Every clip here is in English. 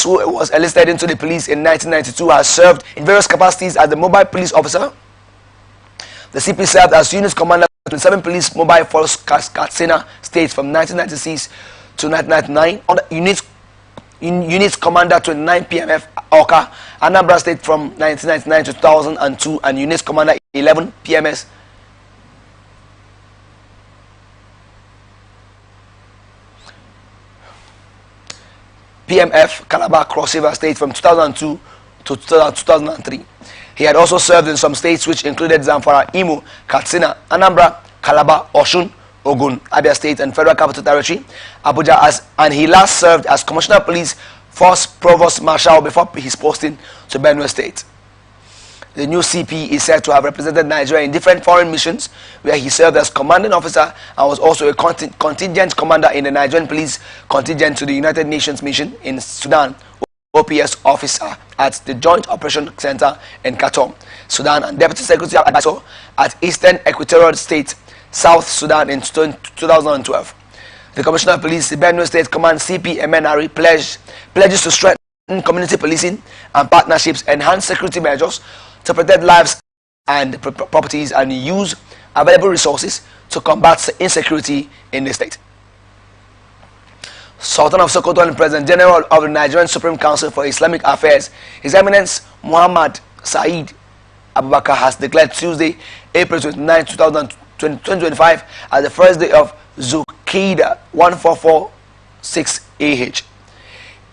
who was enlisted into the police in 1992, has served in various capacities as the mobile police officer. The CP served as unit commander in 7 police mobile force Katsina State from 1996 to 1999. Unit commander 29 PMF Oka, Anambra State from 1999 to 2002, and unit commander 11 PMF Calabar Cross River State from 2002 to 2003. He had also served in some states which included Zamfara, Imo, Katsina, Anambra, Calabar, Osun, Ogun, Abia State, and Federal Capital Territory, Abuja, and he last served as Commissioner of Police Force Provost Marshal before his posting to Benue State. The new CP is said to have represented Nigeria in different foreign missions, where he served as commanding officer and was also a contingent commander in the Nigerian police contingent to the United Nations mission in Sudan, OPS officer at the Joint Operation Center in Khartoum, Sudan, and deputy secretary advisor at Eastern Equatorial State, South Sudan in 2012. The Commissioner of Police, the Benue State Command CP Emenari, pledges to strengthen community policing and partnerships, enhance security measures to protect lives and properties, and use available resources to combat insecurity in the state. Sultan of Sokoto and President General of the Nigerian Supreme Council for Islamic Affairs, His Eminence Muhammad Saeed Abubakar, has declared Tuesday, April 29, 2025 as the first day of Zulqa'dah 1446 AH.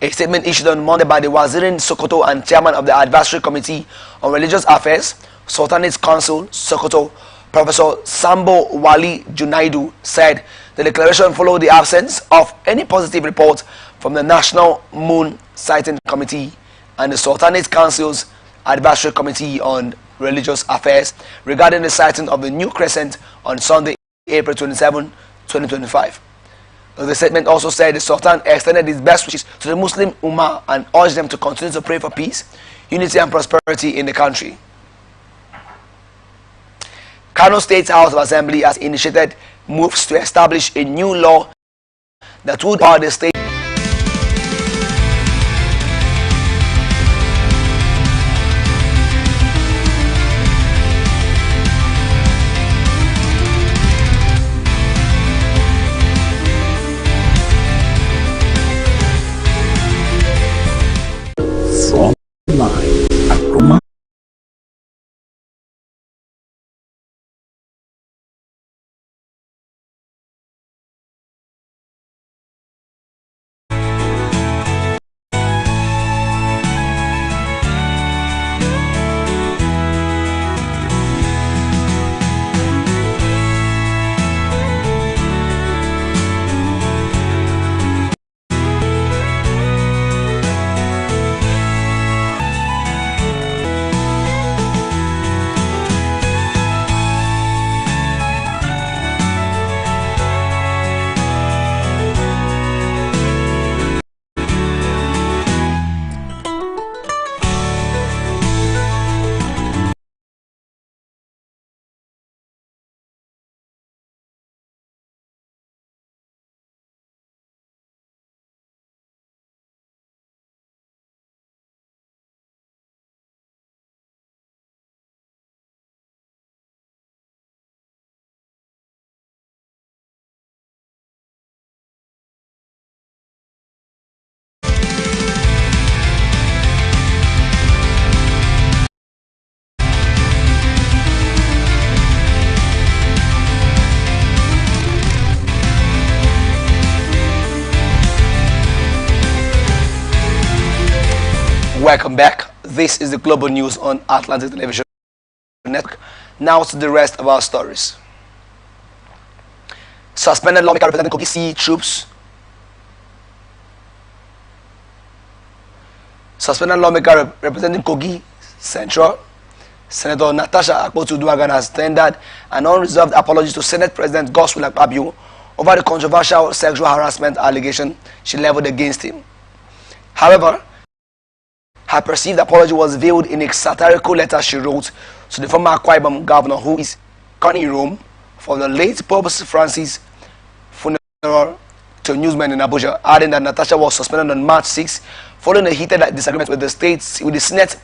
A statement issued on Monday by the Wazirin Sokoto and chairman of the Advisory Committee on Religious Affairs, Sultanate Council, Sokoto, Professor Sambo Wali Junaidu, said the declaration followed the absence of any positive report from the National Moon Sighting Committee and the Sultanate Council's Advisory Committee on Religious Affairs regarding the sighting of the new crescent on Sunday, April 27, 2025. The statement also said the Sultan extended his best wishes to the Muslim Ummah and urged them to continue to pray for peace, unity, and prosperity in the country. Kano State House of Assembly has initiated moves to establish a new law that would empower the state Welcome back. This is the Global News on Atlantic Television Network. Now to the rest of our stories. Suspended lawmaker representing Kogi Sea troops. Suspended lawmaker representing Kogi Central, Senator Natasha Akpotu-Duagan, has tendered an unreserved apology to Senate President Godswill Akpabio over the controversial sexual harassment allegation she leveled against him. However, her perceived apology was veiled in a satirical letter she wrote to the former Akwa Ibom governor, who is currently in Rome for the late Pope Francis' funeral, to newsmen in Abuja, adding that Natasha was suspended on March 6 following a heated disagreement with the Senate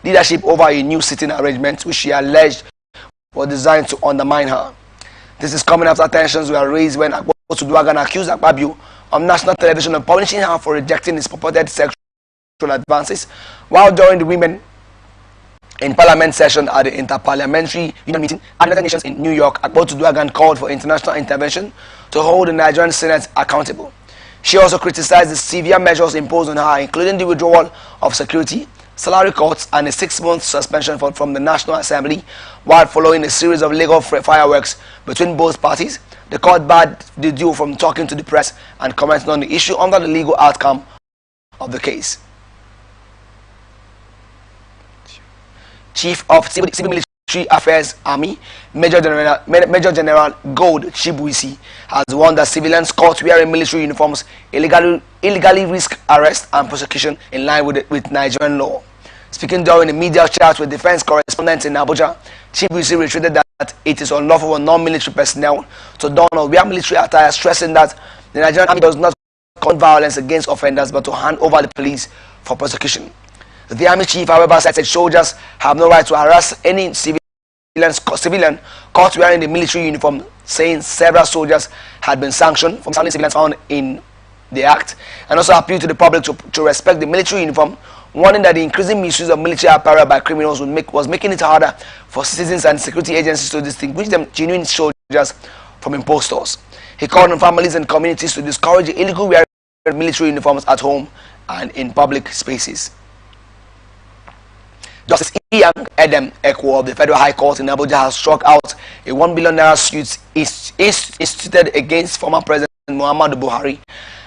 leadership over a new sitting arrangement, which she alleged was designed to undermine her. This is coming after tensions were raised when Akpo-Addo accused Akpabio on national television of punishing her for rejecting his purported sexual advances, while during the Women in Parliament session at the Interparliamentary Union meeting at the United Nations in New York, Akpo-Addo called for international intervention to hold the Nigerian Senate accountable. She also criticized the severe measures imposed on her, including the withdrawal of security, salary cuts, and a 6-month suspension from the National Assembly, while following a series of legal fireworks between both parties. The court barred the duo from talking to the press and commenting on the issue under the legal outcome of the case. Chief of Civil Military Affairs Army, Major General Gold Chibuisi, has warned that civilians caught wearing military uniforms illegally risk arrest and prosecution in line with Nigerian law. Speaking during a media chat with defense correspondents in Abuja, Chibuisi reiterated that it is unlawful for non-military personnel to don or wear military attire, stressing that the Nigerian Army does not commit violence against offenders but to hand over the police for prosecution. The Army Chief, however, said soldiers have no right to harass any civilian caught wearing the military uniform, saying several soldiers had been sanctioned from sounding civilians found in the act, and also appealed to the public to respect the military uniform, warning that the increasing misuse of military apparel by criminals was making it harder for citizens and security agencies to distinguish them genuine soldiers from impostors. He called on families and communities to discourage the illegal wearing of military uniforms at home and in public spaces. Justice Ian Edem Ekwo of the Federal High Court in Abuja has struck out a 1 billion naira suit instituted against former President Muhammadu Buhari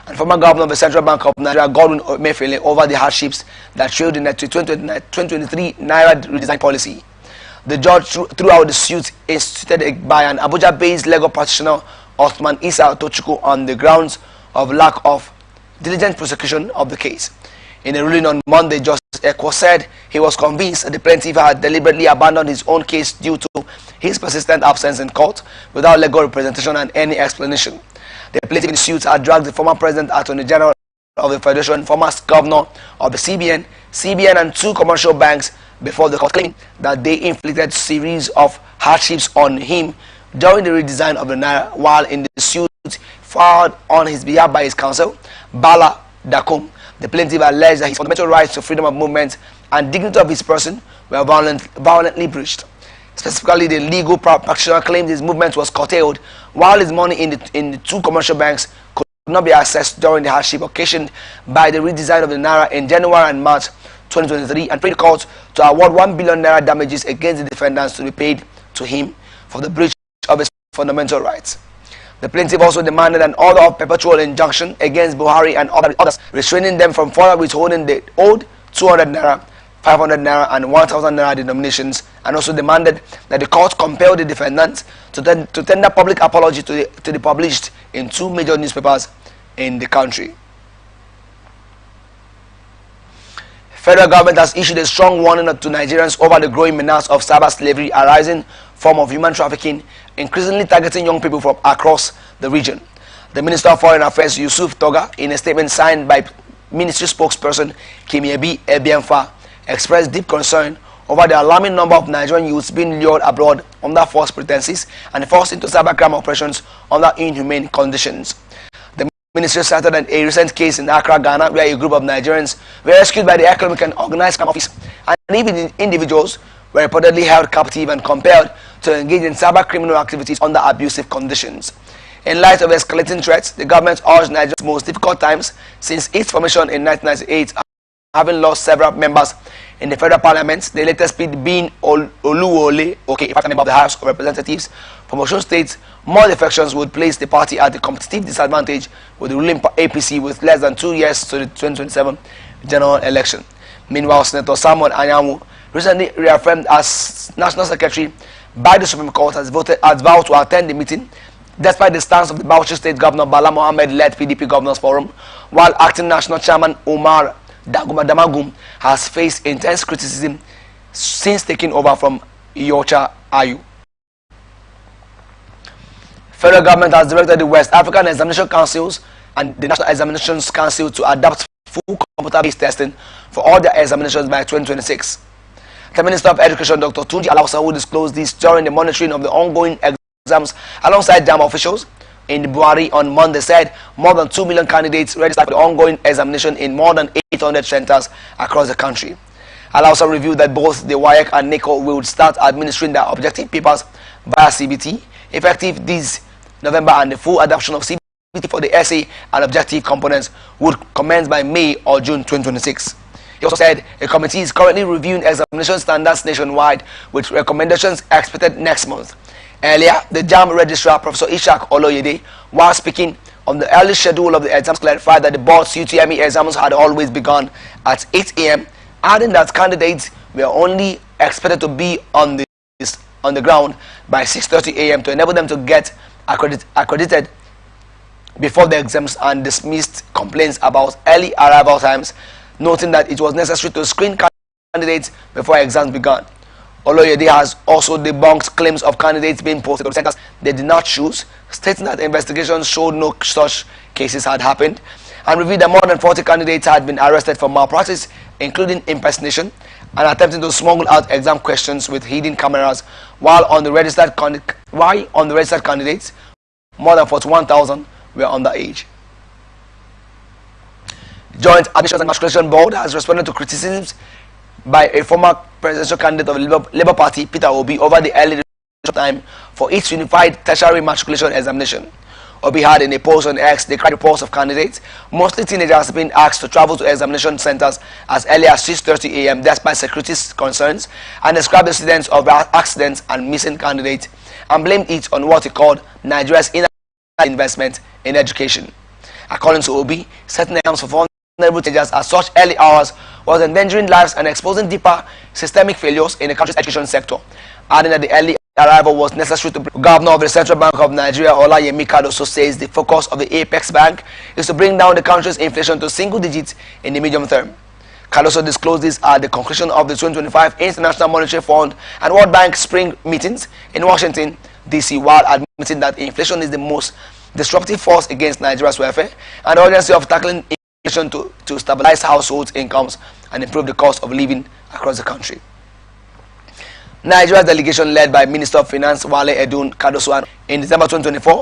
and former Governor of the Central Bank of Nigeria, Godwin Emefiele, over the hardships that trailed in the 2023 Naira redesign policy. The judge threw out the suit instituted by an Abuja-based legal practitioner, Othman Issa Tochukwu, on the grounds of lack of diligent prosecution of the case. In a ruling on Monday, Justice Ekwo said he was convinced that the plaintiff had deliberately abandoned his own case due to his persistent absence in court without legal representation and any explanation. The plaintiff in the suit had dragged the former President, Attorney General of the Federation, former Governor of the CBN and 2 commercial banks before the court, claiming that they inflicted series of hardships on him during the redesign of the Naira, while in the suit filed on his behalf by his counsel, Bala Dakum. The plaintiff alleged that his fundamental rights to freedom of movement and dignity of his person were violently breached. Specifically, the legal practitioner claimed his movement was curtailed, while his money in the 2 commercial banks could not be accessed during the hardship occasioned by the redesign of the Naira in January and March 2023, and prayed the court to award 1 billion naira damages against the defendants to be paid to him for the breach of his fundamental rights. The plaintiff also demanded an order of perpetual injunction against Buhari and others, restraining them from further withholding the old 200 naira, 500 naira, and 1,000 naira denominations, and also demanded that the court compel the defendants to tender public apology to be published in 2 major newspapers in the country. Federal government has issued a strong warning to Nigerians over the growing menace of cyber slavery, a rising form of human trafficking, increasingly targeting young people from across the region. The Minister of Foreign Affairs, Yusuf Toga, in a statement signed by Ministry spokesperson Kimiebi Ebienfa, expressed deep concern over the alarming number of Nigerian youths being lured abroad under false pretenses and forced into cybercrime operations under inhumane conditions. The ministry cited a recent case in Accra, Ghana, where a group of Nigerians were rescued by the Economic and Organized Crime Office, and even individuals were reportedly held captive and compelled to engage in cyber criminal activities under abusive conditions. In light of escalating threats, the government urged Nigeria's most difficult times since its formation in 1998, having lost several members in the federal parliament, the latest being Oluwole, a member of the House of Representatives from Osun State. More defections would place the party at a competitive disadvantage with the ruling APC with less than 2 years to the 2027 general election. Meanwhile, Senator Samuel Anyanwu, recently reaffirmed as National Secretary by the Supreme Court, has vowed to attend the meeting, despite the stance of the Bauchi State Governor Bala Mohammed-led PDP Governors Forum, while acting National Chairman Umar Damagum has faced intense criticism since taking over from Iyorchia Ayu. Federal government has directed the West African Examination Councils and the National Examinations Council to adopt full computer-based testing for all their examinations by 2026. The Minister of Education, Dr. Tunji Alausa, who disclosed this during the monitoring of the ongoing exams alongside JAMB officials in Buhari on Monday, said more than 2 million candidates registered for the ongoing examination in more than 800 centers across the country. Alausa revealed that both the WAEC and NECO will start administering their objective papers via CBT effective this November, and the full adoption of CBT for the essay and objective components would commence by May or June 2026. He also said a committee is currently reviewing examination standards nationwide with recommendations expected next month. Earlier, the JAMB registrar, Professor Ishak Oloyede, while speaking on the early schedule of the exams, clarified that the board's UTME exams had always begun at 8 a.m., adding that candidates were only expected to be on the ground by 6:30 a.m. to enable them to get accredited before the exams, and dismissed complaints about early arrival times, noting that it was necessary to screen candidates before exams began. Oloyede has also debunked claims of candidates being posted to centers they did not choose, stating that investigations showed no such cases had happened, and revealed that more than 40 candidates had been arrested for malpractice, including impersonation and attempting to smuggle out exam questions with hidden cameras, while on the registered candidates, more than 41,000 were underage. Joint Admissions and Matriculation Board has responded to criticisms by a former presidential candidate of the Labour Party, Peter Obi, over the early time for its unified tertiary matriculation examination. Obi had in a post on X decried reports of candidates, mostly teenagers, being asked to travel to examination centers as early as 6:30 a.m. despite security concerns, and described the incidents of accidents and missing candidates, and blamed it on what he called Nigeria's investment in education. According to Obi, setting exams for vulnerable teenagers at such early hours was endangering lives and exposing deeper systemic failures in the country's education sector, adding that the early arrival was necessary to bring. Governor of the Central Bank of Nigeria, Olayemi Cardoso, says the focus of the Apex Bank is to bring down the country's inflation to single digits in the medium term. Cardoso disclosed this at the conclusion of the 2025 International Monetary Fund and World Bank spring meetings in Washington, D.C., while admitting that inflation is the most disruptive force against Nigeria's welfare and the urgency of tackling inflation to stabilize households' incomes and improve the cost of living across the country. Nigeria's delegation, led by Minister of Finance Wale Edun Cardoso, in December 2024